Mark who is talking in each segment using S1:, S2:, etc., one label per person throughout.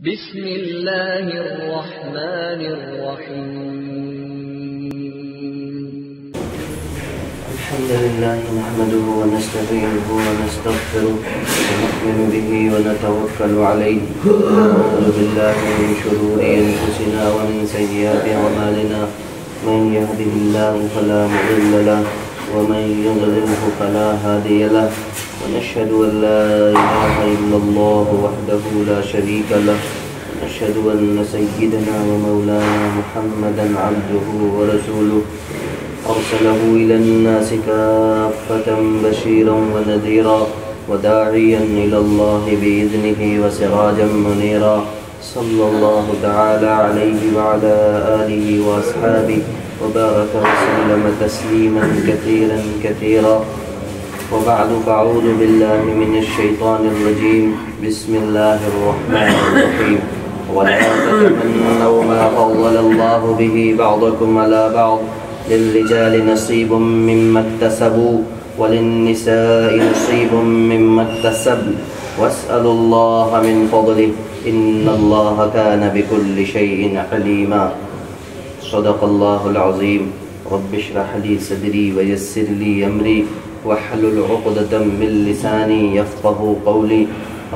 S1: بسم الله الرحمن الرحيم.
S2: الحمد لله نحمده ونستعينه ونستغفره ونؤمن به ونتوكل عليه ونعوذ بالله من شرور أنفسنا ومن سيئات أعمالنا من يهده الله فلا مضل له ومن يضلله فلا هادي له ونشهد أن لا إله إلا الله وحده لا شريك له ونشهد أن سيدنا ومولانا محمدا عبده ورسوله أرسله إلى الناس كافة بشيرا ونذيرا وداعيا إلى الله بإذنه وسراجا منيرا صلى الله تعالى عليه وعلى آله وأصحابه وبارك وسلم تسليما كثيرا كثيرا وبعد فأعوذ بالله من الشيطان الرجيم بسم الله الرحمن الرحيم ولا تتمنوا ما فضل الله به بعضكم على بعض للرجال نصيب مما اكتسبوا وللنساء نصيب مما اكتسبن واسألوا الله من فضله إن الله كان بكل شيء عليما صدق الله العظيم رب اشرح لي صدري ويسر لي أمري واحلل عقدة من لساني يفقه قولي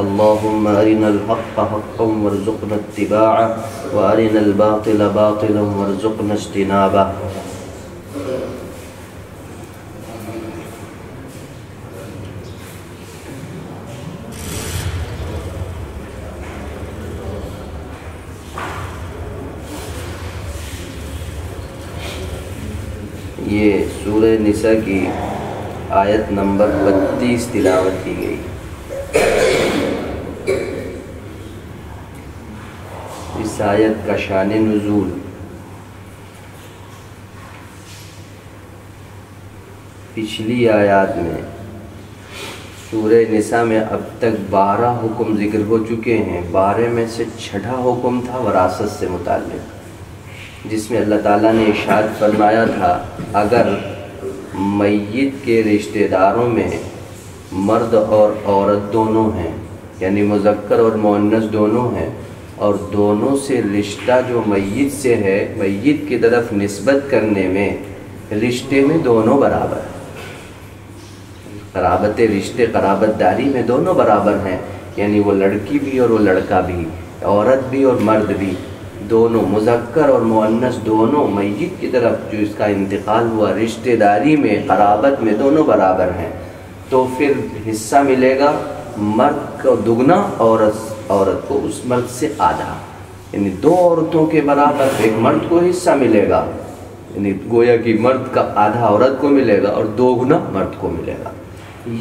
S2: اللهم أرنا الحق حقا وارزقنا اتباعه وأرنا الباطل باطلا وارزقنا اجتنابه. یہ سورہ نساء کی آیت نمبر 32 تلاوت کی گئی. اس آیت کا شان نزول پچھلی آیات میں سورہ نساء میں اب تک 12 حکم ذکر ہو چکے ہیں. 12 میں سے 6واں حکم تھا وراثت سے متعلق، جس میں اللہ تعالیٰ نے ارشاد فرمایا تھا اگر میت کے رشتہ داروں میں مرد اور عورت دونوں ہیں، یعنی مذکر اور مؤنث دونوں ہیں، اور دونوں سے رشتہ جو میت سے ہے میت کی طرف نسبت کرنے میں رشتے میں دونوں برابر ہیں، قرابت رشتے قرابت داری میں دونوں برابر ہیں، یعنی وہ لڑکی بھی اور وہ لڑکا بھی، عورت بھی اور مرد بھی، دونوں مذکر اور مؤنث دونوں میت کی طرف جو اس کا انتقال ہوا رشتہ داری میں قرابت میں دونوں برابر ہیں، تو پھر حصہ ملے گا مرد کو دگنا، عورت کو اس مرد سے آدھا، یعنی 2 عورتوں کے برابر ایک مرد کو حصہ ملے گا، یعنی گویا کہ مرد کا آدھا عورت کو ملے گا اور 2 گنا مرد کو ملے گا.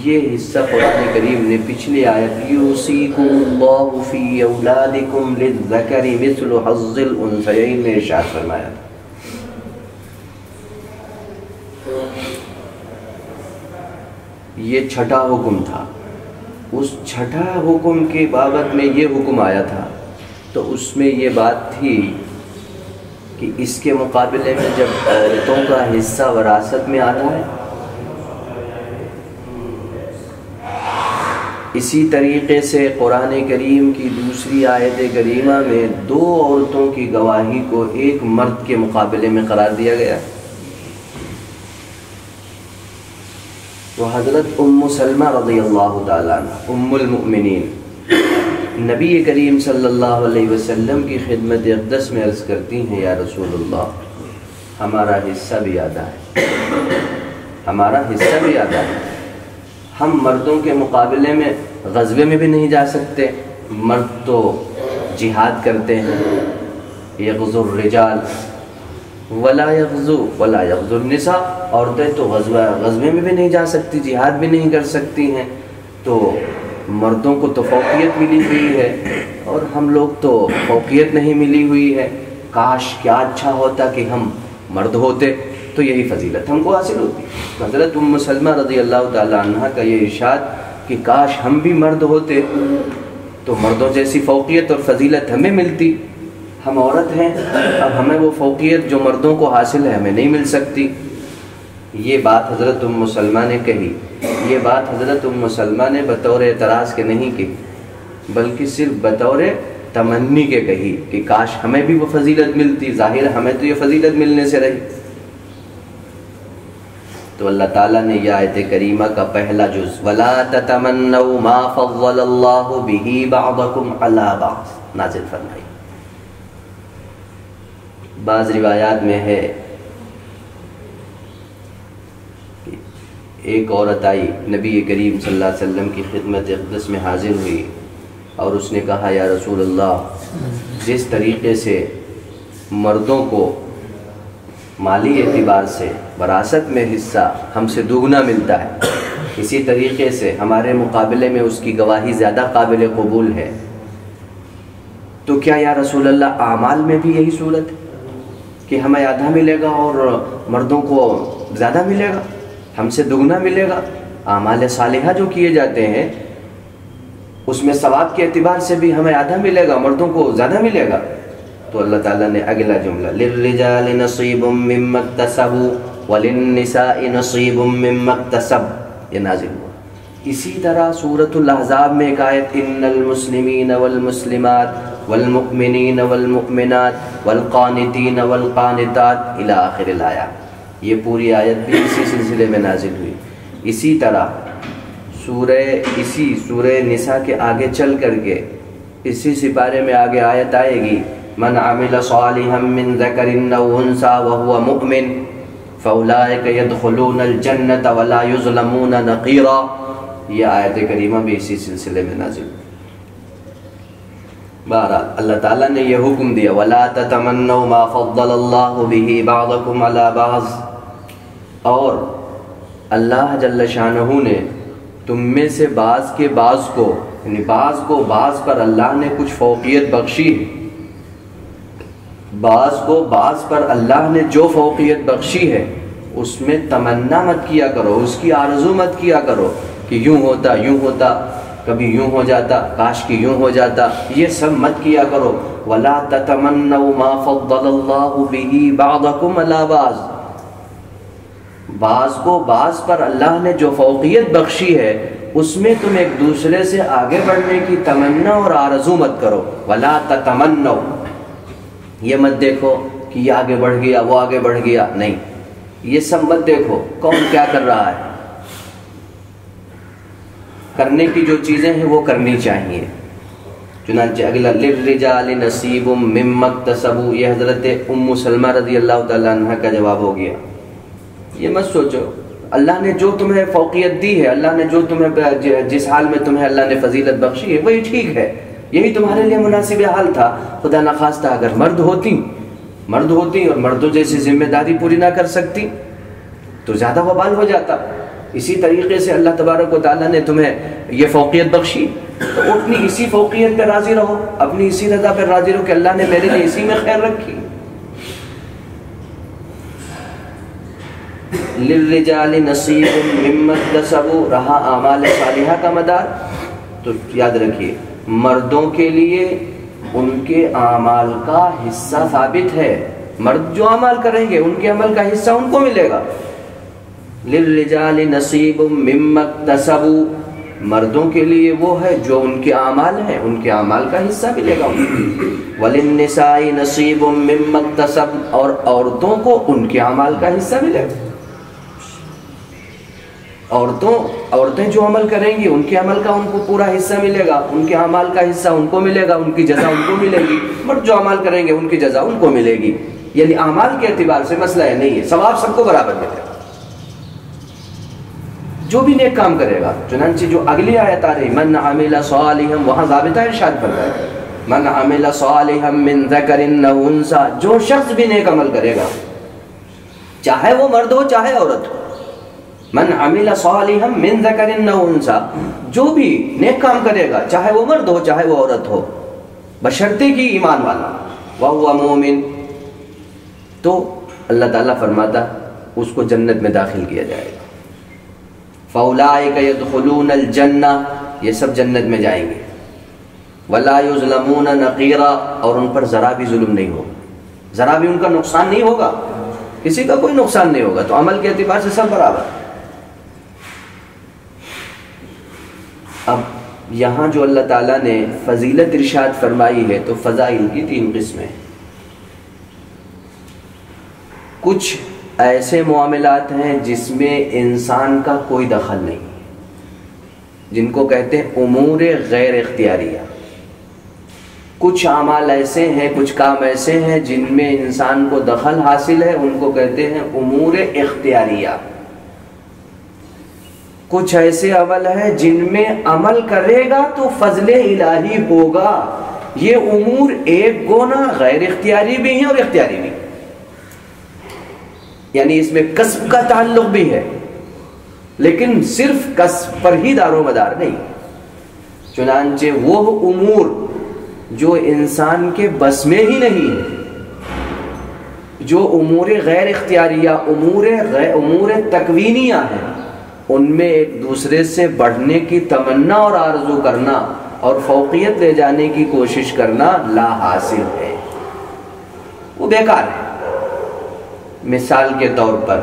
S2: یہ حصہ قرآن کریم نے پچھلی آیت یوصیکم اللہ فی اولادکم للذکر مثل حظ الانثیین میں ارشاد فرمایا تھا. یہ 6واں حکم تھا. اس 6واں حکم کے بابت میں یہ حکم آیا تھا تو اس میں یہ بات تھی کہ اس کے مقابلے میں جب عورتوں کا حصہ وراثت میں آتا ہے، اسی طریقے سے قرآن کریم کی دوسری آیت کریمہ میں 2 عورتوں کی گواہی کو ایک مرد کے مقابلے میں قرار دیا گیا. تو حضرت ام سلمہ رضی اللہ تعالیٰ عنہ ام المؤمنین نبی کریم صلی اللہ علیہ وسلم کی خدمت اقدس میں عرض کرتی ہیں یا رسول اللہ ہمارا حصہ بھی آدھا ہے، ہمارا حصہ بھی آدھا ہے. ہم مردوں کے مقابلے میں غزوے میں بھی نہیں جا سکتے، مرد تو جہاد کرتے ہیں، یغزو الرجال ولا یغزو النساء، عورتیں تو غزوے میں بھی نہیں جا سکتی، جہاد بھی نہیں کر سکتی ہیں، تو مردوں کو تو فوقیت ملی ہوئی ہے اور ہم لوگ تو فوقیت نہیں ملی ہوئی ہے. کاش کیا اچھا ہوتا کہ ہم مرد ہوتے تو یہی فضیلت ہم کو حاصل ہوتی. حضرت ام سلمہ رضی اللہ تعالی عنہ کا یہ ارشاد کہ کاش ہم بھی مرد ہوتے تو مردوں جیسی فوقیت اور فضیلت ہمیں ملتی. ہم عورت ہیں، اب ہمیں وہ فوقیت جو مردوں کو حاصل ہے ہمیں نہیں مل سکتی. یہ بات حضرت ام سلمہ نے کہی. یہ بات حضرت ام سلمہ نے بطور اعتراض کے نہیں کی، بلکہ صرف بطور تمنی کے کہی کہ کاش ہمیں بھی وہ فضیلت ملتی، ظاہر ہمیں تو یہ فضیلت ملنے سے رہی۔ تو اللہ تعالیٰ نے یہ آیت کریمہ کا پہلا جز وَلَا تَتَمَنَّوْا مَا فَضَّلَ اللَّهُ بِهِ بَعْضَكُمْ عَلَى بَعْضٍ نازل فرمائی۔ بعض روایات میں ہے کہ ایک عورت آئی نبی کریم صلی اللہ علیہ وسلم کی خدمت اقدس میں حاضر ہوئی اور اس نے کہا یا رسول اللہ، جس طریقے سے مردوں کو مالی اعتبار سے وراثت میں حصہ ہم سے دوگنا ملتا ہے، اسی طریقے سے ہمارے مقابلے میں اس کی گواہی زیادہ قابل قبول ہے، تو کیا یا رسول اللہ اعمال میں بھی یہی صورت ہے کہ ہمیں آدھا ملے گا اور مردوں کو زیادہ ملے گا، ہم سے دگنا ملے گا؟ اعمال صالحہ جو کیے جاتے ہیں اس میں ثواب کے اعتبار سے بھی ہمیں آدھا ملے گا، مردوں کو زیادہ ملے گا۔ تو اللہ تعالیٰ نے اگلا جملہ لِلرِّجَالِ نَصِيبٌ مِّمَّا اكْتَسَبُوا وَلِلنِّسَاءِ نَصِيبٌ مِّمَّا اكْتَسَبْنَ یہ نازل ہوا۔ اسی طرح سورۃ الاحزاب میں ایک آیت ان المسلمین والمسلمات والمؤمنین والمؤمنات والقانتین والقانتات الی آخر الآیہ، یہ پوری آیت بھی اسی سلسلے میں نازل ہوئی۔ اسی طرح سورہ نساء کے آگے چل کر کے اسی سپارے میں آگے آیت آئے گی من عمل صالحا من ذکر او انثى وهو مؤمن فاولئک يدخلون الجنة ولا يظلمون نقیرا، یہ آیت کریمہ بھی اسی سلسلے میں نازل ہوئی۔ بہرحال اللہ تعالیٰ نے یہ حکم دیا وَلَا تَتَمَنَّوْا مَا فَضَّلَ اللَّهُ بِهِ بَعْضَكُمْ عَلَى بَعْضٍ، اور اللہ جل شانہ نے تم میں سے بعض کے بعض کو، یعنی بعض کو بعض پر اللہ نے کچھ فوقیت بخشی ہے، بعض کو بعض پر اللہ نے جو فوقیت بخشی ہے اس میں تمنا مت کیا کرو، اس کی آرزو مت کیا کرو کہ یوں ہوتا یوں ہوتا، کبھی یوں ہو جاتا، کاش کی یوں ہو جاتا، یہ سب مت کیا کرو۔ وَلَا تَتَمَنَّوْا مَا فَضَّلَ اللَّهُ بِهِ بَعْضَكُمْ عَلَى بَعْضٍ، بعض کو بعض پر اللہ نے جو فوقیت بخشی ہے اس میں تم ایک دوسرے سے آگے بڑھنے کی تمنا اور آرزو مت کرو۔ وَلَا تَتَمَنَّوْا، یہ مت دیکھو کہ یہ آگے بڑھ گیا وہ آگے بڑھ گیا، نہیں، یہ سب مت دیکھو کون کیا کر رہا ہے، کرنے کی جو چیزیں ہیں وہ کرنی چاہیے۔ چنانچہ اگلا لِلرِّجَالِ نَصِيبٌ مِّمَّا اكْتَسَبُوا، یہ حضرت ام سلمہ رضی اللہ تعالیٰ عنہ کا جواب ہو گیا۔ یہ مت سوچو اللہ نے جو تمہیں فوقیت دی ہے، اللہ نے جو تمہیں جس حال میں تمہیں اللہ نے فضیلت بخشی ہے وہی ٹھیک ہے، یہی تمہارے لیے مناسب حال تھا۔ خدا نخواستہ اگر مرد ہوتی اور مردوں جیسی ذمہ داری پوری نہ کر سکتی تو زیادہ وبال ہو جاتا۔ اسی طریقے سے اللہ تبارک و تعالیٰ نے تمہیں یہ فوقیت بخشی تو اپنی اسی فوقیت پہ راضی رہو، اپنی اسی رضا پہ راضی رہو کہ اللہ نے میرے لیے اسی میں خیر رکھی۔ للرجال نصیب مما اکتسبوا، رہا اعمال صالحہ کا مدار، تو یاد رکھیے مردوں کے لیے ان کے اعمال کا حصہ ثابت ہے، مرد جو عمل کریں گے ان کے عمل کا حصہ ان کو ملے گا۔ للرجال نصیب مما اکتسبوا، مردوں کے لیے وہ ہے جو ان کے اعمال ہیں، ان کے اعمال کا حصہ ملے گا۔ وللنساء نصیب مما اکتسبن، اور عورتوں کو ان کے اعمال کا حصہ ملے گا۔ عورتیں جو عمل کریں گی ان کے عمل کا ان کو پورا حصہ ملے گا، ان کے اعمال کا حصہ ان کو ملے گا، ان کی جزا ان کو ملے گی۔ مرد جو عمل کریں گے ان کی جزا ان کو ملے گی، یعنی اعمال کے اعتبار سے مسئلہ ہے نہیں ہے، ثواب سب کو برابر ملے گا جو بھی نیک کام کرے گا۔ چنانچہ جو اگلی آیت آ رہی من عمل صالحا، وہاں ضابطہ ارشاد فرمایا ہے من عمل صالحا من ذکر او انثى، جو شخص بھی نیک عمل کرے گا چاہے وہ مرد ہو چاہے عورت ہو، من عمل صالحا من ذکر او انثى، جو بھی نیک کام کرے گا چاہے وہ مرد ہو چاہے وہ عورت ہو بشرطے کی ایمان والا، وهو مومن، تو اللہ تعالیٰ فرماتا اس کو جنت میں داخل کیا جائے گا۔ فَأُولَٰئِكَ يَدْخُلُونَ الْجَنَّةَ، یہ سب جنت میں جائیں گے۔ وَلَا يُظْلَمُونَ نَقِيرًا، اور ان پر ذرا بھی ظلم نہیں ہوگا، ذرا بھی ان کا نقصان نہیں ہوگا، کسی کا کوئی نقصان نہیں ہوگا، تو عمل کے اعتبار سے سب برابر۔ اب یہاں جو اللہ تعالیٰ نے فضیلت ارشاد فرمائی ہے تو فضائل کی 3 قسمیں. کچھ ایسے معاملات ہیں جس میں انسان کا کوئی دخل نہیں، جن کو کہتے ہیں امور غیر اختیاریہ. کچھ اعمال ایسے ہیں، کچھ کام ایسے ہیں جن میں انسان کو دخل حاصل ہے، ان کو کہتے ہیں امور اختیاریہ. کچھ ایسے عمل ہیں جن میں عمل کرے گا تو فضل الہی ہوگا. یہ امور ایک گونا غیر اختیاری بھی ہیں اور اختیاری بھی، یعنی اس میں کسب کا تعلق بھی ہے، لیکن صرف کسب پر ہی دار و مدار نہیں. چنانچہ وہ امور جو انسان کے بس میں ہی نہیں ہے، جو امور غیر اختیاریہ، امور تکوینیہ ہیں، ان میں ایک دوسرے سے بڑھنے کی تمنا اور آرزو کرنا اور فوقیت لے جانے کی کوشش کرنا لا حاصل ہے، وہ بیکار ہے. مثال کے طور پر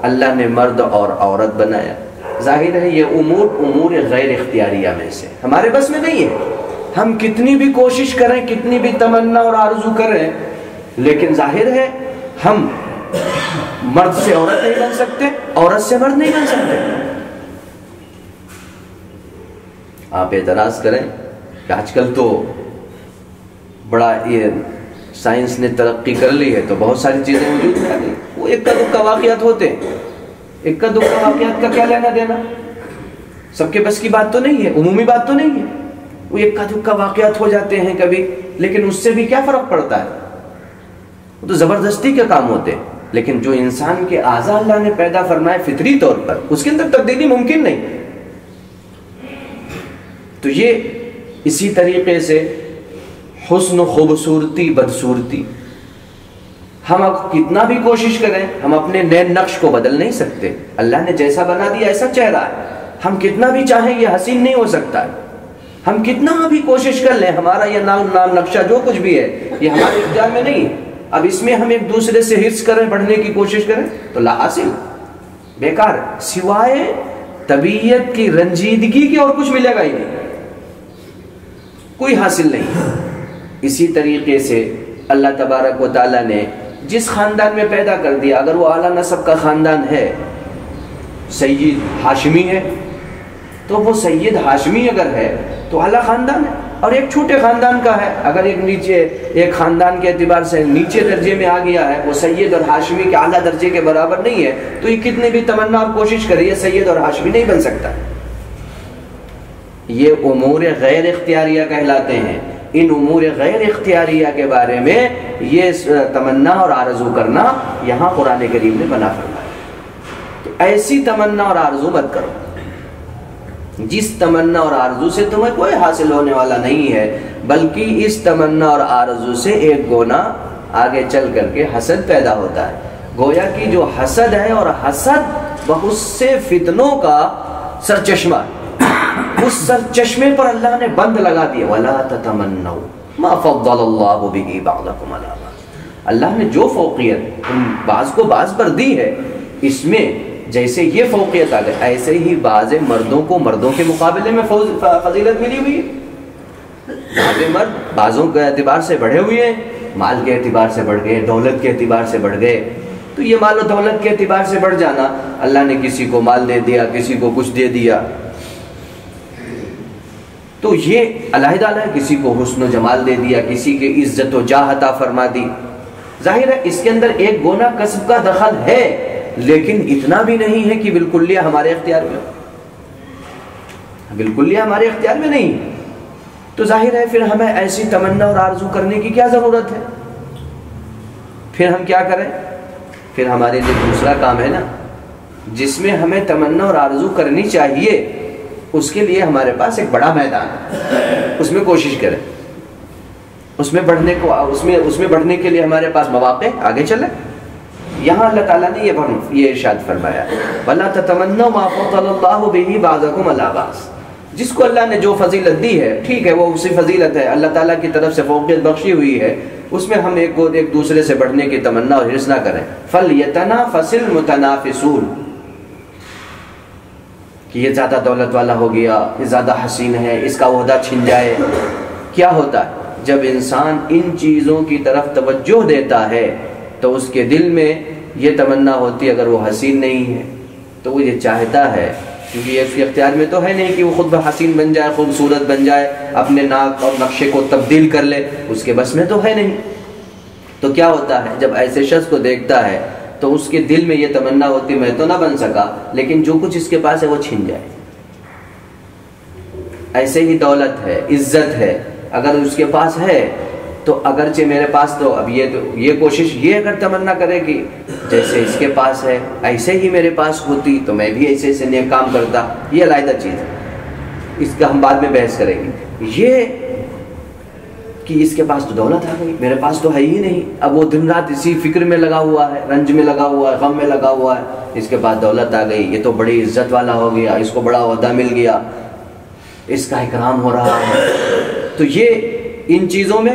S2: اللہ نے مرد اور عورت بنایا، ظاہر ہے یہ امور غیر اختیاریہ میں سے ہمارے بس میں نہیں ہے. ہم کتنی بھی کوشش کریں، کتنی بھی تمنا اور آرزو کریں، لیکن ظاہر ہے ہم مرد سے عورت نہیں بن سکتے، عورت سے مرد نہیں بن سکتے. آپ اعتراض کریں کہ آج کل تو بڑا یہ سائنس نے ترقی کر لی ہے تو بہت ساری چیزیں موجود ہیں. وہ ایک کا دکا واقعات ہوتے ہیں، ایک کا دکا واقعات کا کیا لینا دینا؟ سب کے بس کی بات تو نہیں ہے، عمومی بات تو نہیں ہے. وہ ایک کا دکا واقعات ہو جاتے ہیں کبھی، لیکن اس سے بھی کیا فرق پڑتا ہے؟ وہ تو زبردستی کے کام ہوتے ہیں. لیکن جو انسان کے اعضاء اللہ نے پیدا فرمائے فطری طور پر، اس کے اندر تبدیلی ممکن نہیں. تو یہ اسی طریقے سے حسن و خوبصورتی، بدصورتی، ہم اب کتنا بھی کوشش کریں ہم اپنے نئے نقش کو بدل نہیں سکتے. اللہ نے جیسا بنا دیا ایسا چہرہ ہے. ہم کتنا بھی چاہیں یہ حسین نہیں ہو سکتا ہے. ہم کتنا بھی کوشش کر لیں، ہمارا یہ نام نقشہ جو کچھ بھی ہے یہ ہمارے اختیار میں نہیں ہے. اب اس میں ہم ایک دوسرے سے حرص کریں، بڑھنے کی کوشش کریں تو لا حاصل، بیکار، سوائے طبیعت کی رنجیدگی کے اور کچھ ملے گا ہی نہیں، کوئی حاصل نہیں. اسی طریقے سے اللہ تبارک و تعالیٰ نے جس خاندان میں پیدا کر دیا، اگر وہ اعلیٰ نسب کا خاندان ہے، سید ہاشمی ہے، تو وہ سید ہاشمی اگر ہے تو اعلیٰ خاندان ہے. اور ایک چھوٹے خاندان کا ہے، اگر ایک خاندان کے اعتبار سے نیچے درجے میں آ گیا ہے، وہ سید اور ہاشمی کے اعلیٰ درجے کے برابر نہیں ہے، تو یہ کتنے بھی تمنا اور کوشش کرے یہ سید اور ہاشمی نہیں بن سکتا. یہ امور غیر اختیاریہ کہلاتے ہیں. ان امور غیر اختیاریہ کے بارے میں یہ تمنا اور آرزو کرنا یہاں قرآن کریم نے منع فرمایا. تو ایسی تمنا اور آرزو مت کرو جس تمنا اور آرزو سے تمہیں کوئی حاصل ہونے والا نہیں ہے، بلکہ اس تمنا اور آرزو سے ایک گونا آگے چل کر کے حسد پیدا ہوتا ہے. گویا کہ جو حسد ہے، اور حسد بہت سے فتنوں کا سرچشمہ ہے، اس سرچشمے پر اللہ نے بند لگا دیا. وَلَا تَتَمَنَّوْا مَا فَضَّلَ اللَّهُ بِهِ بَعْضَكُمْ عَلَىٰ بَعْضٍ. اللہ نے جو فوقیت بعض کو بعض پر دی ہے، اس میں جیسے یہ فوقیت آ گئی، ایسے ہی بعض مردوں کو مردوں کے مقابلے میں فضیلت ملی ہوئی ہے. بعض مرد بعضوں کے اعتبار سے بڑھے ہوئے ہیں، مال کے اعتبار سے بڑھ گئے، دولت کے اعتبار سے بڑھ گئے. تو یہ مال و دولت کے اعتبار سے بڑھ جانا، اللہ نے کسی کو مال دے دیا، کسی کو کچھ دے دیا، تو یہ علیحدہ ہے. کسی کو حسن و جمال دے دیا، کسی کے عزت و جاہ عطا فرما دی. ظاہر ہے اس کے اندر ایک گونا کسب کا دخل ہے، لیکن اتنا بھی نہیں ہے کہ بالکلیہ ہمارے اختیار میں، بالکلیہ ہمارے اختیار میں نہیں. تو ظاہر ہے پھر ہمیں ایسی تمنا اور آرزو کرنے کی کیا ضرورت ہے؟ پھر ہم کیا کریں؟ پھر ہمارے لیے دوسرا کام ہے نا جس میں ہمیں تمنا اور آرزو کرنی چاہیے، اس کے لیے ہمارے پاس ایک بڑا میدان ہے، اس میں کوشش کریں، اس میں بڑھنے کے لیے ہمارے پاس مواقع، آگے چلیں. یہاں اللہ تعالیٰ نے یہ ارشاد فرمایا وَلَا تَتَمَنَّوْا مَا فَضَّلَ اللَّهُ بِهِ بَعْضَكُمْ عَلَىٰ بَعْضٍ. جس کو اللہ نے جو فضیلت دی ہے، ٹھیک ہے، وہ اسی فضیلت ہے، اللہ تعالیٰ کی طرف سے فوقیت بخشی ہوئی ہے، اس میں ہم ایک دوسرے سے بڑھنے کی تمنا اور حرص نہ کریں. فَلْيَتَنَافَسِ الْمُتَنَافِسُونَ. کہ یہ زیادہ دولت والا ہو گیا، یہ زیادہ حسین ہے، اس کا عہدہ چھن جائے۔ کیا ہوتا ہے جب انسان ان چیزوں کی طرف توجہ دیتا ہے تو اس کے دل میں یہ تمنا ہوتی ہے، اگر وہ حسین نہیں ہے تو وہ یہ چاہتا ہے، کیونکہ یہ اس کے اختیار میں تو ہے نہیں کہ وہ خود حسین بن جائے، خوبصورت بن جائے، اپنے ناک اور نقشے کو تبدیل کر لے، اس کے بس میں تو ہے نہیں۔ تو کیا ہوتا ہے جب ایسے شخص کو دیکھتا ہے تو اس کے دل میں یہ تمنا ہوتی، میں تو نہ بن سکا لیکن جو کچھ اس کے پاس ہے وہ چھن جائے۔ ایسے ہی دولت ہے، عزت ہے، اگر اس کے پاس ہے تو اگرچہ میرے پاس تو اب یہ کوشش یہ اگر تمنا کرے کہ جیسے اس کے پاس ہے ایسے ہی میرے پاس ہوتی تو میں بھی ایسے ایسے نیک کام کرتا، یہ علیحدہ چیز ہے، اس کا ہم بعد میں بحث کریں گے۔ یہ کہ اس کے پاس تو دولت آ گئی، میرے پاس تو ہے ہی نہیں، اب وہ دن رات اسی فکر میں لگا ہوا ہے، رنج میں لگا ہوا ہے، غم میں لگا ہوا ہے، اس کے پاس دولت آ گئی، یہ تو بڑی عزت والا ہو گیا، اس کو بڑا عہدہ مل گیا، اس کا اکرام ہو رہا ہے۔ تو یہ ان چیزوں میں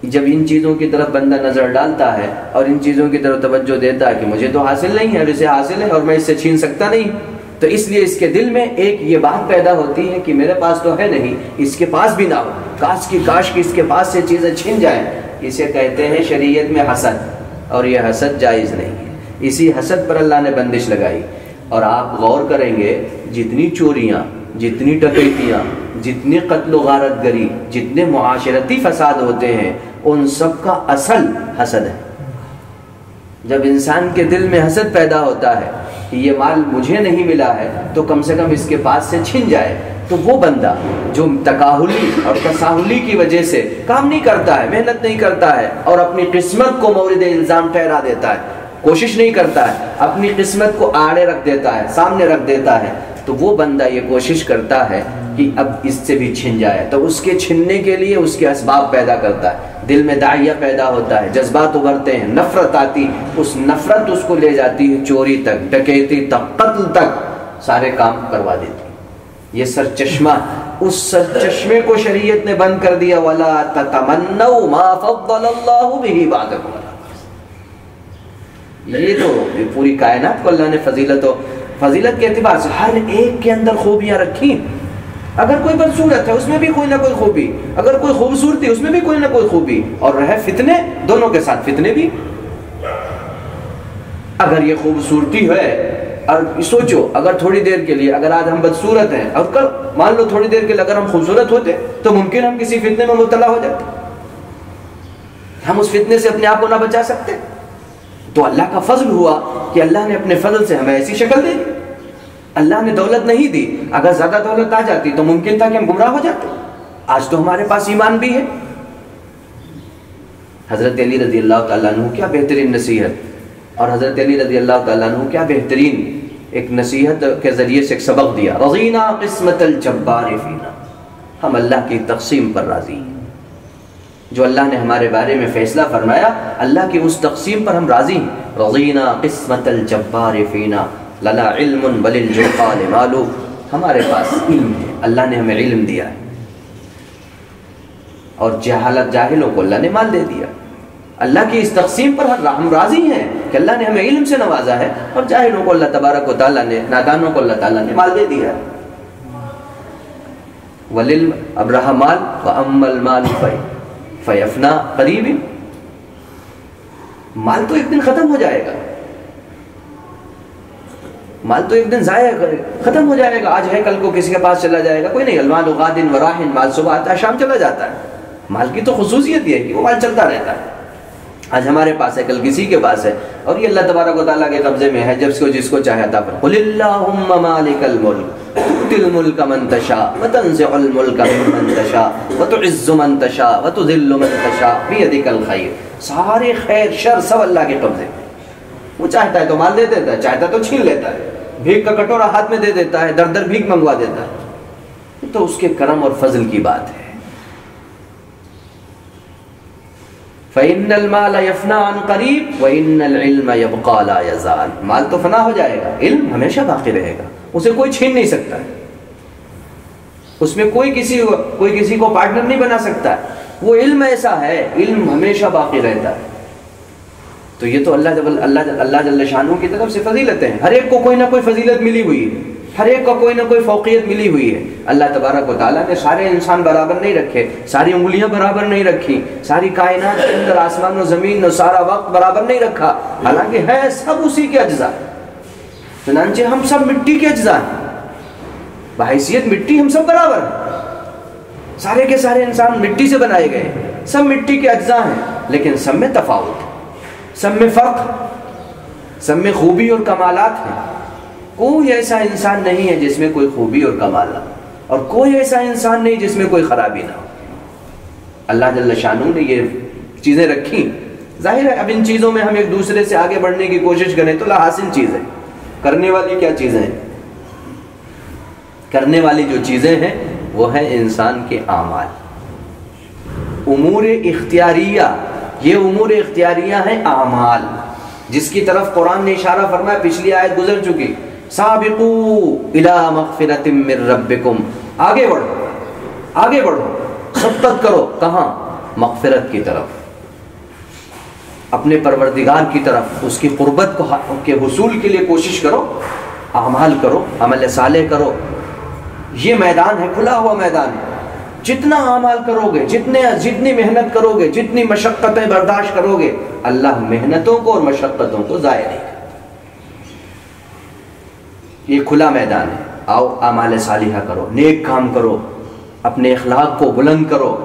S2: جب ان چیزوں کی طرف بندہ نظر ڈالتا ہے اور ان چیزوں کی طرف توجہ دیتا ہے کہ مجھے تو حاصل نہیں ہے اور اسے حاصل ہے اور میں اس سے چھین سکتا نہیں، تو اس لیے اس کے دل میں ایک یہ بات پیدا ہوتی ہے کہ میرے پاس تو ہے نہیں، اس کے پاس بھی نہ ہو، کاش کی اس کے پاس سے چیزیں چھن جائیں۔ اسے کہتے ہیں شریعت میں حسد، اور یہ حسد جائز نہیں ہے، اسی حسد پر اللہ نے بندش لگائی۔ اور آپ غور کریں گے جتنی چوریاں، جتنی ڈکیتیاں، جتنی قتل و غارت گری، جتنے معاشرتی فساد ہوتے ہیں، ان سب کا اصل حسد ہے۔ جب انسان کے دل میں حسد پیدا ہوتا ہے کہ یہ مال مجھے نہیں ملا ہے تو کم سے کم اس کے پاس سے چھن جائے، تو وہ بندہ جو تکاہلی اور تساہلی کی وجہ سے کام نہیں کرتا ہے، محنت نہیں کرتا ہے اور اپنی قسمت کو مورد الزام ٹھہرا دیتا ہے، کوشش نہیں کرتا ہے، اپنی قسمت کو آڑے رکھ دیتا ہے، سامنے رکھ دیتا ہے، تو وہ بندہ یہ کوشش کرتا ہے کہ اب اس سے بھی چھن جائے، تو اس کے چھننے کے لیے اس کے اسباب پیدا کرتا ہے، دل میں داعیہ پیدا ہوتا ہے، جذبات ابھرتے ہیں، نفرت آتی، اس نفرت اس کو لے جاتی ہے چوری تک، ڈکیتی تک، قتل تک، سارے کام کروا دیتی ہے۔ یہ سرچشمہ، اس سرچشمے کو شریعت نے بند کر دیا، وَلَا تَتَمَنَّوْا مَا فَضَّلَ اللَّهُ بِهِ بَعْضَكُمْ عَلَىٰ بَعْضٍ۔ یہ تو پوری کائنات کو اللہ نے فضیلت کے اعتبار سے ہر ایک کے اندر خوبیاں رکھی۔ اگر کوئی بدصورت ہے اس میں بھی کوئی نہ کوئی خوبی، اگر کوئی خوبصورتی اس میں بھی کوئی نہ کوئی خوبی، اور رہے فتنے، دونوں کے ساتھ فتنے بھی۔ اگر یہ خوبصورتی ہے، اور سوچو اگر تھوڑی دیر کے لیے اگر آج ہم بدصورت ہیں اور کل مان لو تھوڑی دیر کے لیے اگر ہم خوبصورت ہوتے تو ممکن ہم کسی فتنے میں مبتلا ہو جاتے، ہم اس فتنے سے اپنے آپ کو نہ بچا سکتے۔ تو اللہ کا فضل ہوا کہ اللہ نے اپنے فضل سے ہمیں ایسی شکل دے دی۔ اللہ نے دولت نہیں دی، اگر زیادہ دولت آ جاتی تو ممکن تھا کہ ہم گمراہ ہو جاتے۔ آج تو ہمارے پاس ایمان بھی ہے۔ حضرت علی رضی اللہ تعالیٰ عنہ کیا بہترین نصیحت، اور حضرت علی رضی اللہ تعالیٰ عنہ کیا بہترین ایک نصیحت کے ذریعے سے ایک سبق دیا، رضینا قسمت الجبار فینا، ہم اللہ کی تقسیم پر راضی ہیں، جو اللہ نے ہمارے بارے میں فیصلہ فرمایا اللہ کی اس تقسیم پر ہم راضی ہیں۔ رضینا قسمت الجبار فینا لنا علم وللجہال مال، ہمارے پاس علم ہے، اللہ نے ہمیں علم دیا ہے، اور جاہلوں کو اللہ نے مال دے دیا۔ اللہ کی اس تقسیم پر ہم راضی ہیں کہ اللہ نے ہمیں علم سے نوازا ہے، اور جاہلوں کو اللہ تبارک و تعالیٰ نے، نادانوں کو اللہ تعالیٰ نے مال دے دیا ہے۔ اب رہا مال، وَأَمَّا الْمَالُ فَيَفْنَا قَرِيبٍ، مال تو ایک دن ختم ہو جائے گا، مال تو ایک دن ضائع ختم ہو جائے گا، آج ہے کل کو کسی کے پاس چلا جائے گا، کوئی نہیں، المال غاد وراح، مال صبح آتا ہے شام چلا جاتا ہے۔ مال کی تو خصوصیت یہ ہے کہ وہ مال چلتا رہتا ہے، آج ہمارے پاس ہے کل کسی کے پاس ہے، اور یہ اللہ تبارک و تعالیٰ کے قبضے میں ہے، جس کو چاہے عطا فرمائے۔ قُلِ اللَّهُمَّ مَالِكَ الْمُلْكِ تُؤْتِي الْمُلْكَ مَن تَشَاءُ وَتَنزِعُ الْمُلْكَ مِمَّن تَشَاءُ وَتُعِزُّ مَن تَشَاءُ وَتُذِلُّ مَن تَشَاءُ بِيَدِكَ الْخَيْرُ، سارے خیر شر سب اللہ کے قبضے میں، وہ چاہتا ہے تو مال دے دیتا ہے، چاہتا تو چھین لیتا ہے، بھیک کا کٹورا ہاتھ میں دے دیتا ہے، در در بھیک منگوا دیتا ہے، تو اس کے کرم اور فضل کی بات ہے۔ فَإِنَّ الْمَالَ يَفْنَى عَنْ قَرِيبٍ وَإِنَّ الْعِلْمَ يَبْقَى لَا يَزَالُ، مال تو فنا ہو جائے گا، علم ہمیشہ باقی رہے گا، اسے کوئی چھین نہیں سکتا ہے، اس میں کوئی کسی کو پارٹنر نہیں بنا سکتا ہے، وہ علم ایسا ہے، علم ہمیشہ باقی رہتا ہے۔ تو یہ تو اللہ جل شانہ کی طرف سے فضیلتیں ہیں، ہر ایک کو کوئی نہ کوئی فضیلت ملی ہوئی ہے، ہر ایک کو کوئی نہ کوئی فوقیت ملی ہوئی ہے. اللہ تبارک و تعالیٰ نے سارے انسان برابر نہیں رکھے، ساری انگلیاں برابر نہیں رکھی، ساری کائنات کے اندر آسمان و زمین اور سارا وقت برابر نہیں رکھا، حالانکہ ہے سب اسی کے اجزاء. چنانچہ ہم سب مٹی کے اجزاء ہیں، بحیثیت مٹی ہم سب برابر ہیں. سارے کے سارے انسان مٹی سے بنائے گئے، سب مٹی کے اجزاء ہیں، لیکن سب میں تفاوت، سب میں فرق، سب میں خوبی اور کمالات ہیں. کوئی ایسا انسان نہیں ہے جس میں کوئی خوبی اور کمال نہ ہو، اور کوئی ایسا انسان نہیں جس میں کوئی خرابی نہ ہو. اللہ جل شانہ نے یہ چیزیں رکھی. ظاہر ہے اب ان چیزوں میں ہم ایک دوسرے سے آگے بڑھنے کی کوشش کریں تو لا حاصل چیز ہے. کرنے والی کیا چیزیں ہیں؟ کرنے والی جو چیزیں ہیں وہ ہیں انسان کے اعمال، امور اختیاریہ. یہ امور اختیاریہ ہیں اعمال، جس کی طرف قرآن نے اشارہ فرمایا. پچھلی آیت گزر چکی، سابقوا الی مغفرۃ من ربکم، آگے بڑھو، آگے بڑھو، سبقت کرو. کہاں؟ مغفرت کی طرف، اپنے پروردگار کی طرف، اس کی قربت کے حصول کے لیے کوشش کرو، اعمال کرو، عمل صالح کرو. یہ میدان ہے، کھلا ہوا میدان ہے. جتنا اعمال کرو گے، جتنی محنت کرو گے، جتنی مشقتیں برداشت کرو گے، اللہ محنتوں کو اور مشقتوں کو ضائع نہیں کرے. یہ کھلا میدان ہے. آؤ اعمال صالحہ کرو، نیک کام کرو، اپنے اخلاق کو بلند کرو،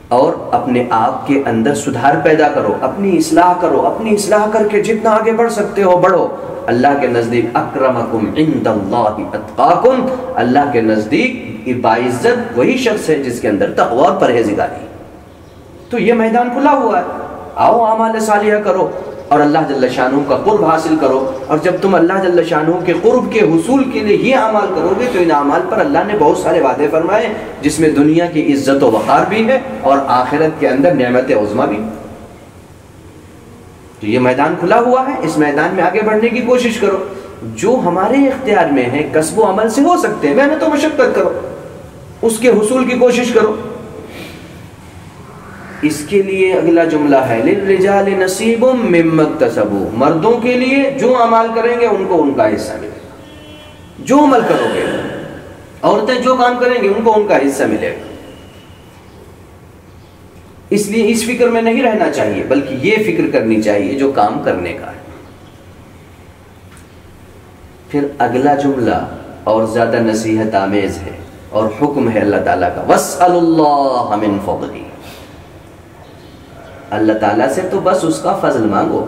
S2: اور اپنے آپ کے اندر سدھار پیدا کرو، اپنی اصلاح کرو. اپنی اصلاح کر کے جتنا آگے بڑھ سکتے ہو بڑھو. اللہ کے نزدیک اکرمکم عند اللہ اتقاکم، اللہ کے نزدیک باعزت وہی شخص ہے جس کے اندر تقوی اور پرہیزگاری. تو یہ میدان کھلا ہوا ہے. آؤ اعمال صالحہ کرو اور اللہ جل شانہ کا قرب حاصل کرو. اور جب تم اللہ جل شانہ کے قرب کے حصول کے لیے یہ اعمال کرو گے تو ان اعمال پر اللہ نے بہت سارے وعدے فرمائے، جس میں دنیا کی عزت و وقار بھی ہے اور آخرت کے اندر نعمت عظمیٰ بھی. تو یہ میدان کھلا ہوا ہے، اس میدان میں آگے بڑھنے کی کوشش کرو. جو ہمارے اختیار میں ہے کسب و عمل سے ہو سکتے ہیں، محنت و مشقت کرو، اس کے حصول کی کوشش کرو. اس کے لیے اگلا جملہ ہے للرجال نصیب مما اکتسبوا، مردوں کے لیے جو عمل کریں گے ان کو ان کا حصہ ملے گا. جو عمل کرو گے، عورتیں جو کام کریں گے ان کو ان کا حصہ ملے گا. اس لیے اس فکر میں نہیں رہنا چاہیے، بلکہ یہ فکر کرنی چاہیے جو کام کرنے کا ہے. پھر اگلا جملہ اور زیادہ نصیحت آمیز ہے اور حکم ہے اللہ تعالیٰ کا، وَاسْأَلُوا اللَّهَ مِن فَضْلِهِ. اللہ تعالیٰ سے تو بس اس کا فضل مانگو.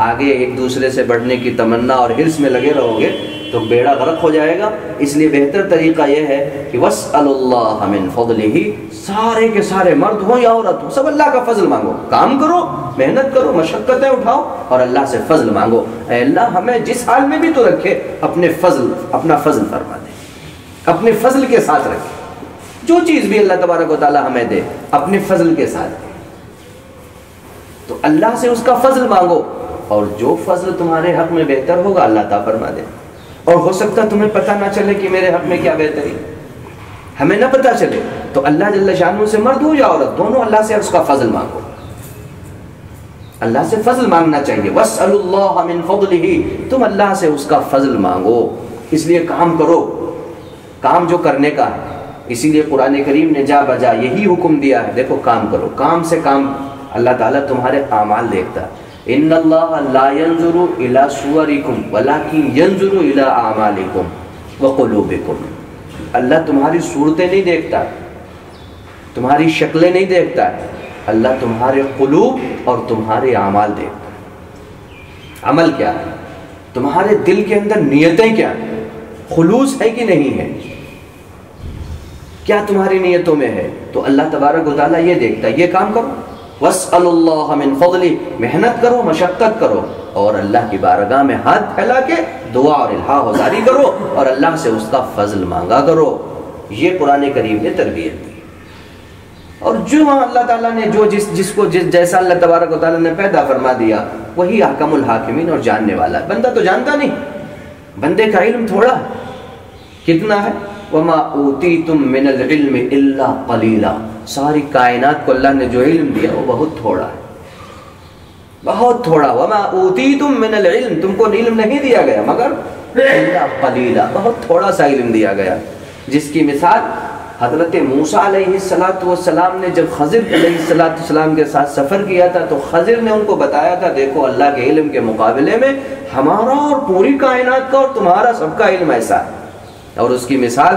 S2: آگے ایک دوسرے سے بڑھنے کی تمنا اور حرص میں لگے رہو گے تو بیڑا غرق ہو جائے گا. اس لیے بہتر طریقہ یہ ہے کہ وَاسْأَلُوا اللَّهَ مِن فَضْلِهِ، سارے کے سارے مرد ہوں یا عورت ہوں سب اللہ کا فضل مانگو. کام کرو، محنت کرو، مشقتیں اٹھاؤ اور اللہ سے فضل مانگو. اے اللہ ہمیں جس حال میں بھی تو رکھے اپنا فضل فرما دے، اپنے فضل کے ساتھ رکھے. جو چیز بھی اللہ تبارک و تعالی ہمیں دے اپنے فضل کے ساتھ دے. تو اللہ سے اس کا فضل مانگو، اور جو فضل تمہارے حق میں بہتر ہوگا اللہ تعالیٰ فرما دے. اور ہو سکتا تمہیں پتہ نہ چلے کہ میرے حق میں کیا بہتری، ہمیں نہ پتہ چلے تو اللہ جل شانہ سے مرد ہو یا عورت دونوں اللہ سے اس کا فضل مانگو. اللہ سے فضل مانگنا چاہیے. وَاسْأَلُوا اللَّهَ مِن فَضْلِهِ، تم اللہ سے اس کا فضل مانگو. اس لیے کام کرو، کام جو کرنے کا ہے. اسی لیے قرآن کریم نے جا بجا یہی حکم دیا ہے، دیکھو کام کرو. کام سے کام اللہ تعالیٰ تمہارے اعمال دیکھتا ہے. ان اللہ لا ينظر الى صورکم ولکن ينظر الى اعمالکم وقلوبکم. اللہ تمہاری صورتیں نہیں دیکھتا، تمہاری شکلیں نہیں دیکھتا ہے، اللہ تمہارے قلوب اور تمہارے اعمال دیکھتا ہے. عمل کیا ہے، تمہارے دل کے اندر نیتیں کیا ہیں، خلوص ہے کہ نہیں ہے، کیا تمہاری نیتوں میں ہے. تو اللہ تبارک و تعالیٰ یہ دیکھتا ہے. یہ کام کرو، وَاسْأَلُوا اللَّهَ مِن فَضْلِهِ، محنت کرو، مشقت کرو، اور اللہ کی بارگاہ میں ہاتھ پھیلا کے دعا اور الہا گزاری کرو اور اللہ سے اس کا فضل مانگا کرو. یہ قرآن کریم نے تربیت دی. اور جو اللہ تعالیٰ نے جس کو جیسا اللہ تبارک و تعالیٰ نے پیدا فرما دیا وہی احکم الحاکمین اور جاننے والا ہے. بندہ تو جانتا نہیں، بندے کا علم تھوڑا ہے. کتنا ہے؟ وَمَا أُوتِيتُم مِّنَ الْعِلْمِ إِلَّا قَلِيلًا. ساری کائنات کو اللہ نے جو علم دیا وہ بہت تھوڑا ہے، بہت تھوڑا. وَمَا أُوتِيتُم مِّنَ الْعِلْمِ، تم کو علم نہیں دیا گیا مگر الا قلیلا، بہت تھوڑا سا علم دیا گیا، جس کی مثال حضرت موسیٰ علیہ السلام نے جب خضر علیہ السلام کے ساتھ سفر کیا تھا تو خضر نے ان کو بتایا تھا دیکھو اللہ کے علم کے مقابلے میں ہمارا اور پوری کائنات کا اور تمہارا سب کا علم ایسا ہے۔ اور اس کی مثال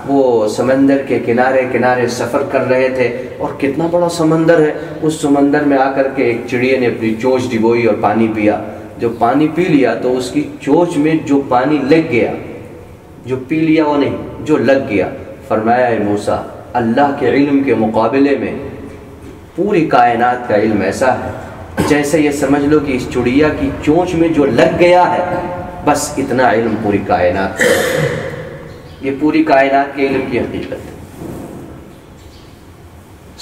S2: وہ سمندر کے کنارے کنارے سفر کر رہے تھے، اور کتنا بڑا سمندر ہے، اس سمندر میں آ کر کے ایک چڑیا نے اپنی چونچ ڈبوئی اور پانی پیا، جو پانی پی لیا تو اس کی چونچ میں جو پانی لگ گیا، جو پی لیا وہ نہیں، جو لگ گیا، فرمایا اے موسیٰ اللہ کے علم کے مقابلے میں پوری کائنات کا علم ایسا ہے جیسے یہ سمجھ لو کہ اس چڑیا کی چونچ میں جو لگ گیا ہے بس اتنا علم پوری کائنات کا، یہ پوری کائنات کے علم کی حقیقت ہے۔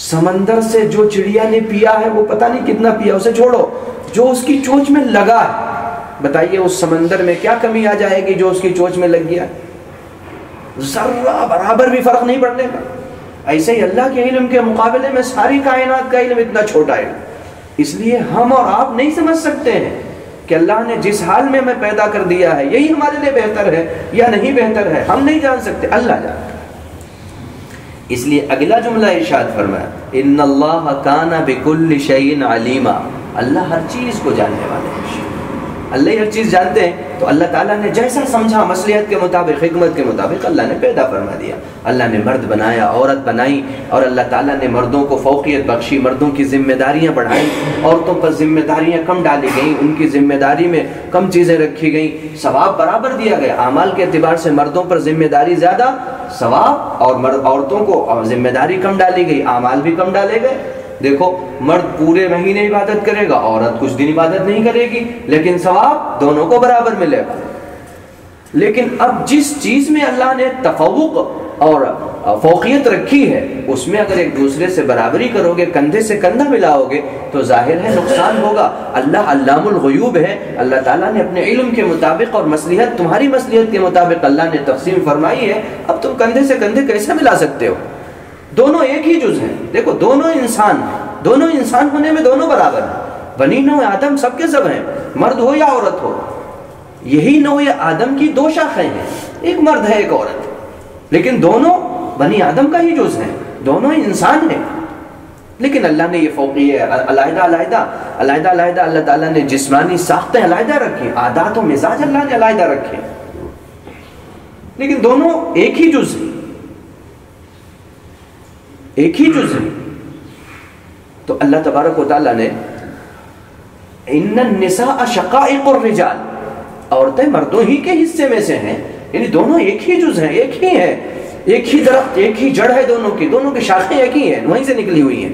S2: سمندر سے جو چڑیا نے پیا ہے وہ پتہ نہیں کتنا پیا، اسے چھوڑو، جو اس کی چونچ میں لگا ہے، بتائیے اس سمندر میں کیا کمی آ جائے گی جو اس کی چونچ میں لگ گیا، ذرہ برابر بھی فرق نہیں پڑنے کا۔ ایسے ہی اللہ کے علم کے مقابلے میں ساری کائنات کا علم اتنا چھوٹا ہے، اس لیے ہم اور آپ نہیں سمجھ سکتے ہیں کہ اللہ نے جس حال میں ہمیں پیدا کر دیا ہے یہی ہمارے لیے بہتر ہے یا نہیں بہتر ہے، ہم نہیں جان سکتے، اللہ جانتا ہے۔ اس لیے اگلا جملہ ارشاد فرمایا ان اللہ کان بکل شیء علیما، اللہ ہر چیز کو جاننے والے ہیں، اللہ ہر چیز جانتے ہیں، تو اللہ تعالیٰ نے جیسا سمجھا مصلحت کے مطابق، حکمت کے مطابق اللہ نے پیدا فرما دیا، اللہ نے مرد بنایا، عورت بنائی، اور اللہ تعالیٰ نے مردوں کو فوقیت بخشی، مردوں کی ذمہ داریاں بڑھائیں، عورتوں پر ذمہ داریاں کم ڈالی گئیں، ان کی ذمہ داری میں کم چیزیں رکھی گئیں، ثواب برابر دیا گیا، اعمال کے اعتبار سے مردوں پر ذمہ داری زیادہ ثواب، اور عورتوں کو ذمہ داری کم ڈالی گئی، اعمال بھی کم ڈالے گئے۔ دیکھو مرد پورے مہینے عبادت کرے گا، عورت کچھ دن عبادت نہیں کرے گی، لیکن ثواب دونوں کو برابر ملے گا۔ لیکن اب جس چیز میں اللہ نے تفوق اور فوقیت رکھی ہے اس میں اگر ایک دوسرے سے برابری کرو گے، کندھے سے کندھا ملاؤ گے تو ظاہر ہے نقصان ہوگا۔ اللہ علام الغیوب ہے، اللہ تعالیٰ نے اپنے علم کے مطابق اور مصلحت تمہاری مصلحت کے مطابق اللہ نے تقسیم فرمائی ہے، اب تم کندھے سے کندھے کیسے ملا سکتے ہو؟ دونوں ایک ہی جز ہیں، دیکھو دونوں انسان ہیں، دونوں انسان ہونے میں دونوں برابر ہیں، بنی نوع آدم سب کے سب ہیں، مرد ہو یا عورت ہو، یہی نوع آدم کی دو شاخیں ہیں، ایک مرد ہے ایک عورت، لیکن دونوں بنی آدم کا ہی جز ہیں، دونوں انسان ہیں، لیکن اللہ نے یہ فوقیت علیحدہ علیحدہ اللہ تعالیٰ نے جسمانی ساختیں علیحدہ رکھی، عادات و مزاج اللہ نے علیحدہ رکھے، لیکن دونوں ایک ہی جز ہیں، ایک ہی جز ہے۔ تو اللہ تبارک و تعالیٰ نے ان النساء شقائق الرجال، عورتیں مردوں ہی کے حصے میں سے ہیں، یعنی دونوں ایک ہی جز ہیں، ایک ہی ہیں، ایک ہی درخت، ایک ہی جڑ ہے، دونوں کی شاخیں ایک ہی ہیں، وہیں سے نکلی ہوئی ہیں۔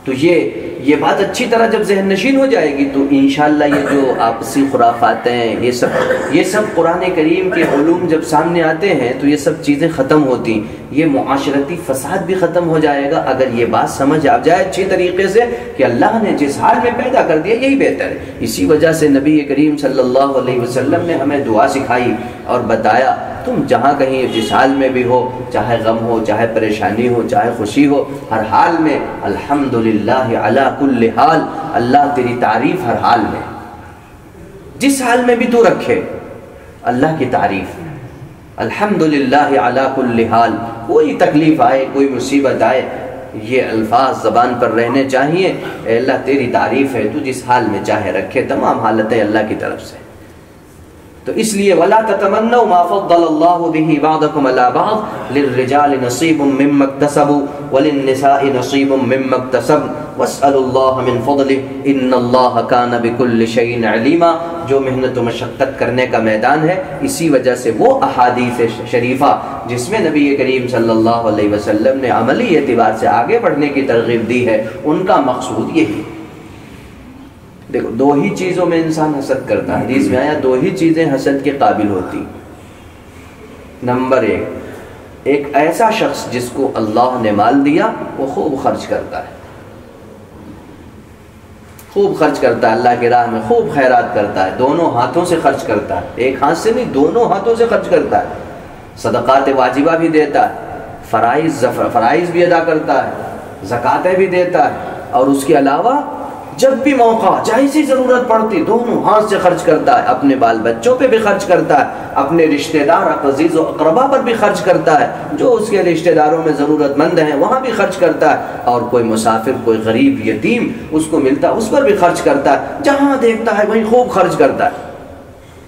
S2: تو یہ بات اچھی طرح جب ذہن نشین ہو جائے گی تو انشاءاللہ یہ جو آپسی خرافات ہیں یہ سب قرآن کریم کے علوم جب سامنے آتے ہیں تو یہ سب چیزیں ختم ہوتی، یہ معاشرتی فساد بھی ختم ہو جائے گا اگر یہ بات سمجھ آ جائے اچھی طریقے سے کہ اللہ نے جس حال میں پیدا کر دیا یہی بہتر ہے۔ اسی وجہ سے نبی کریم صلی اللہ علیہ وسلم نے ہمیں دعا سکھائی اور بتایا تم جہاں کہیں جس حال میں بھی ہو، چاہے غم ہو، چاہے پریشانی ہو، چاہے خوشی ہو، ہر حال میں الحمدللہ علی کل حال، اللہ تیری تعریف ہر حال میں، جس حال میں بھی تو رکھے اللہ کی تعریف، الحمدللہ علی کل حال، کوئی تکلیف آئے کوئی مصیبت آئے یہ الفاظ زبان پر رہنے چاہیے، اے اللہ تیری تعریف ہے، تو جس حال میں چاہے رکھے، تمام حالتیں اللہ کی طرف سے۔ تو اس لیے وَلَا تَتَمَنَّوْا مَا فَضَّلَ اللَّهُ بِهِ بَعْضَكُمْ عَلَى بَعْضٍ لِلرِّجَالِ نَصِيبٌ مِّمَّا اكْتَسَبُوا وَلِلنِّسَاءِ نَصِيبٌ مِّمَّا اكْتَسَبْنَ وَاسْأَلُوا اللَّهَ مِن فَضْلِهِ إِنَّ اللَّهَ كَانَ بِكُلِّ شَيْءٍ عَلِيمًا۔ جو محنت و مشقت کرنے کا میدان ہے، اسی وجہ سے وہ احادیث شریفہ جس میں نبی کریم صلی اللہ علیہ وسلم نے عملی اعتبار سے آگے بڑھنے کی ترغیب دی ہے، ان کا مقصود یہی ہے۔ دیکھو دو ہی چیزوں میں انسان حسد کرتا ہے، حدیث میں آیا دو ہی چیزیں حسد کے قابل ہوتی۔ نمبر ایک ایسا شخص جس کو اللہ نے مال دیا وہ خوب خرچ کرتا ہے، خوب خرچ کرتا ہے، اللہ کی راہ میں خوب خیرات کرتا ہے، دونوں ہاتھوں سے خرچ کرتا ہے، ایک ہاتھ سے نہیں دونوں ہاتھوں سے خرچ کرتا ہے، صدقات واجبہ بھی دیتا ہے، فرائض بھی ادا کرتا ہے، زکاتیں بھی دیتا ہے، اور اس کے علاوہ جب بھی موقع جائزی ضرورت پڑتی دونوں ہاتھ سے خرچ کرتا ہے، اپنے بال بچوں پہ بھی خرچ کرتا ہے، اپنے رشتہ دار عزیز و اقربا پر بھی خرچ کرتا ہے، جو اس کے رشتہ داروں میں ضرورت مند ہیں وہاں بھی خرچ کرتا ہے، اور کوئی مسافر کوئی غریب یتیم اس کو ملتا اس پر بھی خرچ کرتا ہے، جہاں دیکھتا ہے وہیں خوب خرچ کرتا ہے۔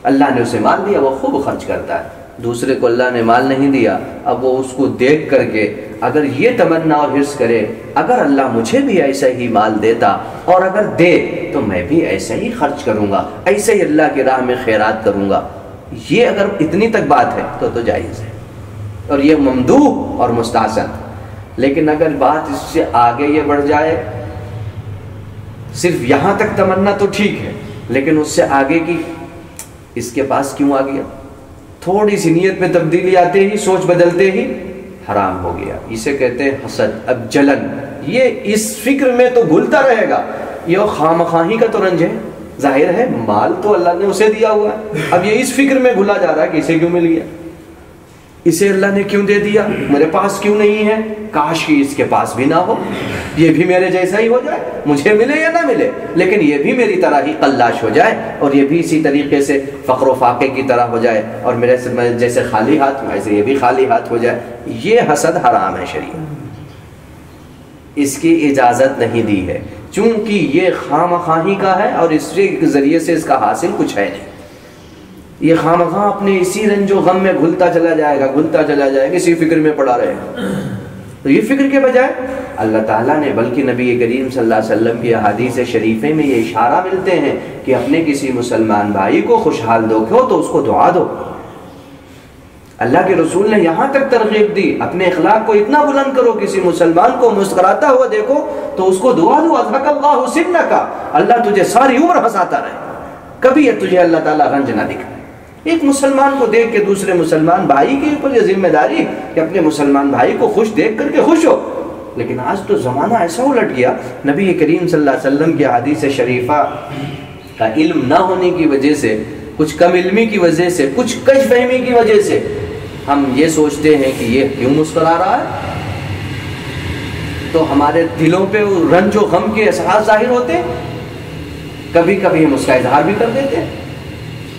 S2: اللہ نے اسے مال دیا وہ خوب خرچ کرتا ہے، دوسرے کو اللہ نے مال نہیں دیا، اب وہ اس کو دیکھ کر کے اگر یہ تمنا اور حرص کرے اگر اللہ مجھے بھی ایسا ہی مال دیتا اور اگر دے تو میں بھی ایسا ہی خرچ کروں گا، ایسے ہی اللہ کی راہ میں خیرات کروں گا، یہ اگر اتنی تک بات ہے تو جائز ہے اور یہ ممدوح اور مستحسن۔ لیکن اگر بات اس سے آگے یہ بڑھ جائے، صرف یہاں تک تمنا تو ٹھیک ہے لیکن اس سے آگے کی اس کے پاس کیوں آ گیا، تھوڑی سی نیت میں تبدیلی آتے ہی سوچ بدلتے ہی حرام ہو گیا، اسے کہتے ہیں حسد، اب جلن، یہ اس فکر میں تو گھلتا رہے گا، یہ خواہی کا تو رنج ہے، ظاہر ہے مال تو اللہ نے اسے دیا ہوا ہے، اب یہ اس فکر میں گھلا جا رہا ہے کہ اسے کیوں مل گیا، اسے اللہ نے کیوں دے دیا، میرے پاس کیوں نہیں ہے، کاش کہ اس کے پاس بھی نہ ہو، یہ بھی میرے جیسا ہی ہو جائے، مجھے ملے یا نہ ملے لیکن یہ بھی میری طرح ہی قلاش ہو جائے اور یہ بھی اسی طریقے سے فقر و فاقے کی طرح ہو جائے اور میرے سے جیسے خالی ہاتھ ہوں ایسے یہ بھی خالی ہاتھ ہو جائے، یہ حسد حرام ہے، شریعت اس کی اجازت نہیں دی ہے چونکہ یہ خواہی کا ہے اور اس کے ذریعے سے اس کا حاصل کچھ ہے نہیں، یہ خواہ اپنے اسی رنج و غم میں گھلتا چلا جائے گا اسی فکر میں پڑا رہے گا، تو یہ فکر کے بجائے اللہ تعالیٰ نے بلکہ نبی کریم صلی اللہ علیہ وسلم کی احادیث شریفے میں یہ اشارہ ملتے ہیں کہ اپنے کسی مسلمان بھائی کو خوشحال دیکھو تو اس کو دعا دو، اللہ کے رسول نے یہاں تک ترغیب دی، اپنے اخلاق کو اتنا بلند کرو، کسی مسلمان کو مسکراتا ہوا دیکھو تو اس کو دعا دو، اضحک اللہ سنک، اللہ تجھے ساری عمر ہنساتا رہے، کبھی تجھے اللہ تعالیٰ رنج نہ دکھائے۔ ایک مسلمان کو دیکھ کے دوسرے مسلمان بھائی کے اوپر یہ ذمہ داری کہ اپنے مسلمان بھائی کو خوش دیکھ کر کے خوش ہو، لیکن آج تو زمانہ ایسا الٹ گیا، نبی کریم صلی اللہ علیہ وسلم کی حدیث شریفہ کا علم نہ ہونے کی وجہ سے، کچھ کم علمی کی وجہ سے، کچھ کش فہمی کی وجہ سے ہم یہ سوچتے ہیں کہ یہ کیوں مسکرا رہا ہے، تو ہمارے دلوں پہ رنج و غم کے احساس ظاہر ہوتے، کبھی کبھی ہم اس کا اظہار بھی کر دیتے ہیں،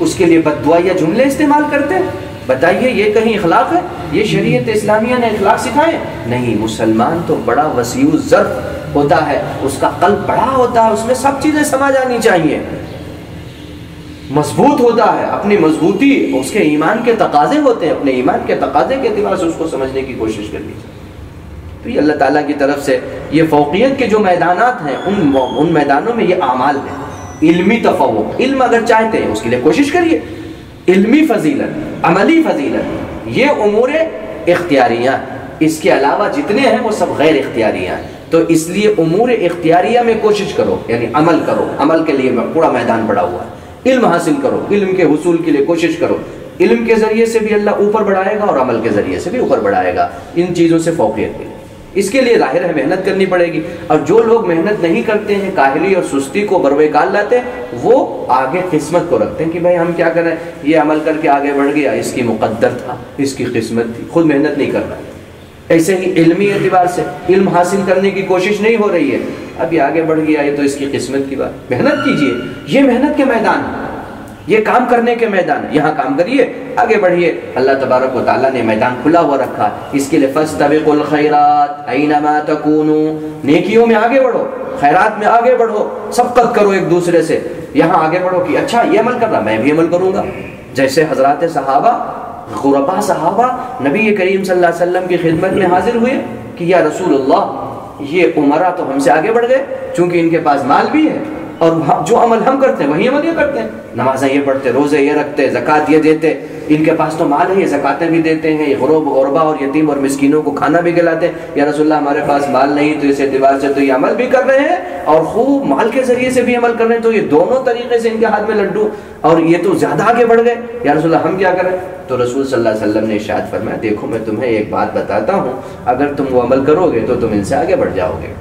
S2: اس کے لیے بد دعا یا جملے استعمال کرتے ہیں، بتائیے یہ کہیں اخلاق ہے، یہ شریعت اسلامیہ نے اخلاق سکھائے؟ نہیں، مسلمان تو بڑا وسیع الظرف ہوتا ہے، اس کا قلب بڑا ہوتا ہے، اس میں سب چیزیں سما جانی چاہیے، مضبوط ہوتا ہے، اپنی مضبوطی اس کے ایمان کے تقاضے ہوتے ہیں، اپنے ایمان کے تقاضے کے اعتبار سے اس کو سمجھنے کی کوشش کرنی چاہیے۔ تو یہ اللہ تعالیٰ کی طرف سے یہ فوقیت کے جو میدانات ہیں ان میدانوں میں یہ اعمال ہیں، علمی تفوق، علم اگر چاہتے ہیں اس کے لیے کوشش کریے، علمی فضیلت، عملی فضیلت، یہ امور اختیاریہ، اس کے علاوہ جتنے ہیں وہ سب غیر اختیاریہ ہیں، تو اس لیے امور اختیاریہ میں کوشش کرو، یعنی عمل کرو، عمل کے لیے پورا میدان پڑا ہوا ہے، علم حاصل کرو، علم کے حصول کے لیے کوشش کرو، علم کے ذریعے سے بھی اللہ اوپر بڑھائے گا اور عمل کے ذریعے سے بھی اوپر بڑھائے گا، ان چیزوں سے فوقیت ملے، اس کے لیے ظاہر ہے محنت کرنی پڑے گی، اور جو لوگ محنت نہیں کرتے ہیں، کاہلی اور سستی کو بروے کال لاتے ہیں، وہ آگے قسمت کو رکھتے ہیں کہ بھائی ہم کیا کریں، یہ عمل کر کے آگے بڑھ گیا، اس کی مقدر تھا، اس کی قسمت تھی، خود محنت نہیں کر رہا۔ ایسے ہی علمی اعتبار سے علم حاصل کرنے کی کوشش نہیں ہو رہی ہے، اب یہ آگے بڑھ گیا، یہ تو اس کی قسمت کی بات، محنت کیجئے، یہ محنت کے میدان ہے، یہ کام کرنے کے میدان، یہاں کام کریے، آگے بڑھیے، اللہ تبارک و تعالیٰ نے میدان کھلا ہوا رکھا، اس کے لیے فاستبقوا الخیرات اینما تکونوا، نیکیوں میں آگے بڑھو، خیرات میں آگے بڑھو، سبقت کرو ایک دوسرے سے، یہاں آگے بڑھو کہ اچھا یہ عمل کر رہا میں بھی عمل کروں گا، جیسے حضرات صحابہ، غربا صحابہ نبی کریم صلی اللہ علیہ وسلم کی خدمت میں حاضر ہوئے کہ یا رسول اللہ، یہ عمرہ تو ہم سے آگے بڑھ گئے، چونکہ ان کے پاس مال بھی ہے اور جو عمل ہم کرتے ہیں وہی عمل یہ کرتے ہیں، نمازیں یہ پڑھتے، روزے یہ رکھتے، زکوٰۃ یہ دیتے، ان کے پاس تو مال ہے، یہ زکاتیں بھی دیتے ہیں، یہ غربا اور یتیم اور مسکینوں کو کھانا بھی کھلاتے ہیں، یا رسول اللہ ہمارے پاس مال نہیں، تو اس اعتبار سے تو یہ عمل بھی کر رہے ہیں اور خوب مال کے ذریعے سے بھی عمل کر رہے ہیں، تو یہ دونوں طریقے سے ان کے ہاتھ میں لڈو، اور یہ تو زیادہ آگے بڑھ گئے، یا رسول اللہ ہم کیا کریں؟ تو رسول صلی اللہ علیہ وسلم نے ارشاد فرمایا، دیکھو میں تمہیں ایک بات بتاتا ہوں، اگر تم وہ عمل کرو گے تو تم ان سے آگے بڑھ جاؤ گے۔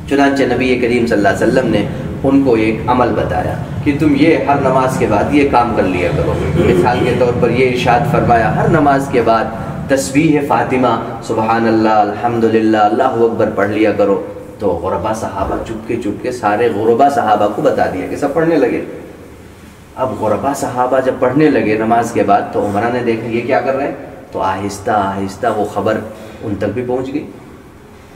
S2: چنانچہ نبی کریم صلی اللہ علیہ وسلم نے ان کو ایک عمل بتایا کہ تم یہ ہر نماز کے بعد یہ کام کر لیا کرو، مثال کے طور پر یہ ارشاد فرمایا، ہر نماز کے بعد تسبیح فاطمہ سبحان اللہ الحمدللہ اللہ اکبر پڑھ لیا کرو، تو غربا صحابہ چپ کے سارے غربا صحابہ کو بتا دیا کہ سب پڑھنے لگے۔ اب غربا صحابہ جب پڑھنے لگے نماز کے بعد تو عمرہ نے دیکھا یہ کیا کر رہے ہیں، تو آہستہ آہستہ وہ خبر ان تک بھی پہنچ گئی،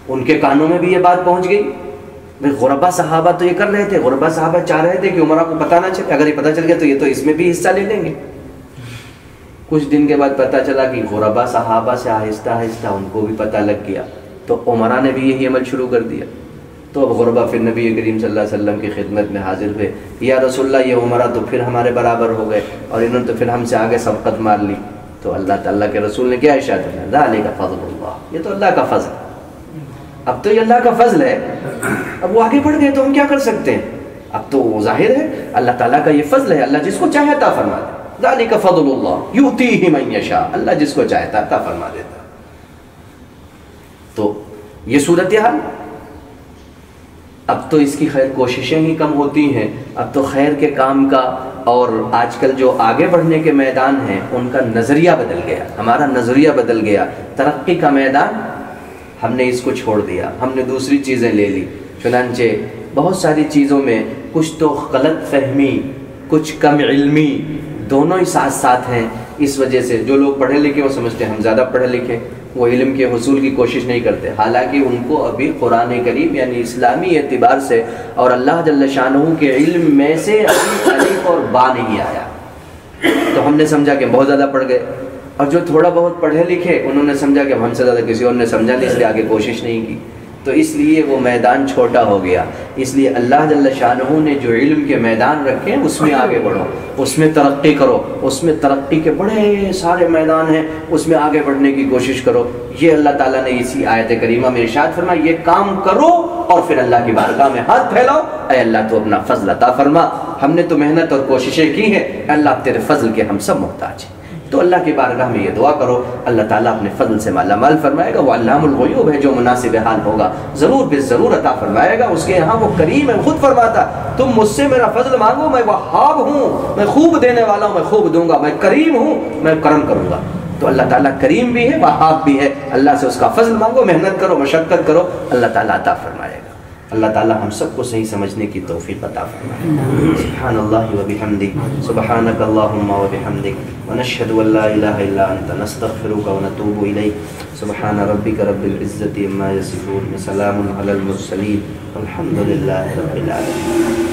S2: ان کے کانوں میں بھی یہ بات پہنچ گئی۔ غربا صحابہ تو یہ کر رہے تھے، غربا صحابہ چاہ رہے تھے کہ عمرہ کو پتہ نہ چلے، اگر یہ پتہ چل گیا تو یہ تو اس میں بھی حصہ لے لیں گے۔ کچھ دن کے بعد پتہ چلا کہ غربا صحابہ سے آہستہ آہستہ ان کو بھی پتہ لگ گیا، تو عمرہ نے بھی یہی عمل شروع کر دیا۔ تو اب غربا پھر نبی کریم صلی اللہ علیہ وسلم کی خدمت میں حاضر ہوئے، یا رسول اللہ یہ عمرہ تو پھر ہمارے برابر ہو گئے اور انہوں نے تو پھر ہم سے آگے سبقت مار لی۔ تو اللہ تعالیٰ کے رسول نے کیا ارشاد فرمایا، ذالک فضل اللہ، یہ تو اللہ کا فضل ہے، اب تو یہ اللہ کا فضل ہے، اب وہ آگے بڑھ گئے تو ہم کیا کر سکتے ہیں، اب تو ظاہر ہے اللہ تعالیٰ کا یہ فضل ہے، اللہ جس کو چاہے عطا فرما دے، ذالک فضل اللہ یؤتیہ من یشاء، اللہ جس کو چاہتا عطا فرما دیتا۔ تو یہ صورتحال، اب تو اس کی خیر کوششیں ہی کم ہوتی ہیں، اب تو خیر کے کام کا اور آج کل جو آگے بڑھنے کے میدان ہیں ان کا نظریہ بدل گیا، ہمارا نظریہ بدل گیا، ترقی کا میدان ہم نے اس کو چھوڑ دیا، ہم نے دوسری چیزیں لے لی، چنانچہ بہت ساری چیزوں میں کچھ تو غلط فہمی، کچھ کم علمی، دونوں ہی ساتھ ساتھ ہیں۔ اس وجہ سے جو لوگ پڑھے لکھے وہ سمجھتے ہیں ہم زیادہ پڑھے لکھے، وہ علم کے حصول کی کوشش نہیں کرتے، حالانکہ ان کو ابھی قرآن کریم یعنی اسلامی اعتبار سے اور اللہ جل شانہ کے علم میں سے ابھی الف اور با نہیں آیا، تو ہم نے سمجھا کہ بہت زیادہ پڑھ گئے، اور جو تھوڑا بہت پڑھے لکھے انہوں نے سمجھا کہ ہم سے زیادہ کسی اور نے سمجھا نہیں، اس لیے آگے کوشش نہیں کی، تو اس لیے وہ میدان چھوٹا ہو گیا۔ اس لیے اللہ جل شانہ نے جو علم کے میدان رکھے ہیں اس میں آگے بڑھو، اس میں ترقی کرو، اس میں ترقی کے بڑے سارے میدان ہیں، اس میں آگے بڑھنے کی کوشش کرو۔ یہ اللہ تعالیٰ نے اسی آیت کریمہ میں ارشاد فرمایا، یہ کام کرو اور پھر اللہ کی بارگاہ میں ہاتھ پھیلاؤ، اے اللہ تو اپنا فضل عطا فرما، ہم نے تو محنت اور کوششیں کی ہیں، اللہ تیرے فضل کے ہم سب محتاج ہیں۔ تو اللہ کی بارگاہ میں یہ دعا کرو، اللہ تعالیٰ اپنے فضل سے مالا مال فرمائے گا، وہ علام الغیوب ہے، جو مناسب حال ہوگا ضرور بے ضرور عطا فرمائے گا، اس کے یہاں وہ کریم ہے، خود فرماتا تم مجھ سے میرا فضل مانگو، میں وہاب ہوں، میں خوب دینے والا ہوں، میں خوب دوں گا، میں کریم ہوں، میں کرم کروں گا۔ تو اللہ تعالیٰ کریم بھی ہے، وہاب بھی ہے، اللہ سے اس کا فضل مانگو، محنت کرو، مشقت کرو، اللہ تعالیٰ عطا فرمائے گا۔ اللہ تعالیٰ ہم سب کو صحیح سمجھنے کی توفیق عطا فرمائے۔ سبحان اللہ و بحمدہ، سبحانک اللہم و بحمدک، ونشہد ان لا الہ الا انت، نستغفرک و نتوب الیک۔ سبحان ربک رب العزۃ عما یصفون، وسلام علی المرسلین، والحمد للہ رب العالمین۔